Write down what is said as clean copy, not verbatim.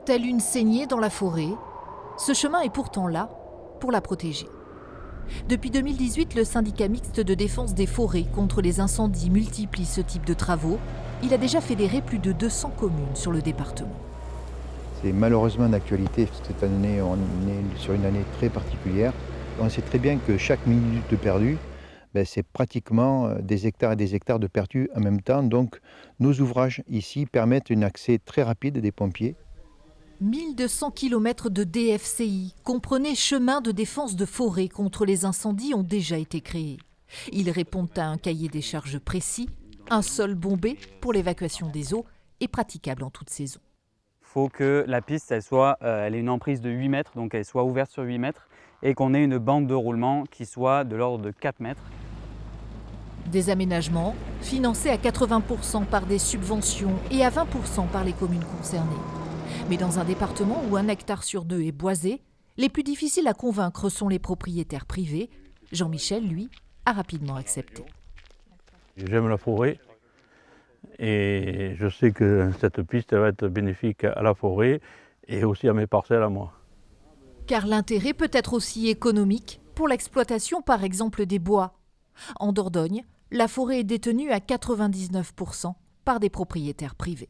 Telle une saignée dans la forêt, ce chemin est pourtant là pour la protéger. Depuis 2018, le syndicat mixte de défense des forêts contre les incendies multiplie ce type de travaux. Il a déjà fédéré plus de 200 communes sur le département. C'est malheureusement d'actualité. Cette année, on est sur une année très particulière. On sait très bien que chaque minute perdue, c'est pratiquement des hectares et des hectares de perdus en même temps. Donc nos ouvrages ici permettent un accès très rapide des pompiers. 1200 km de DFCI, comprenez chemin de défense de forêt contre les incendies, ont déjà été créés. Ils répondent à un cahier des charges précis. Un sol bombé pour l'évacuation des eaux est praticable en toute saison. Il faut que la piste elle ait une emprise de 8 mètres, donc elle soit ouverte sur 8 mètres, et qu'on ait une bande de roulement qui soit de l'ordre de 4 mètres. Des aménagements financés à 80% par des subventions et à 20% par les communes concernées. Mais dans un département où 1 hectare sur 2 est boisé, les plus difficiles à convaincre sont les propriétaires privés. Jean-Michel, lui, a rapidement accepté. J'aime la forêt et je sais que cette piste va être bénéfique à la forêt et aussi à mes parcelles à moi. Car l'intérêt peut être aussi économique pour l'exploitation par exemple des bois. En Dordogne, la forêt est détenue à 99% par des propriétaires privés.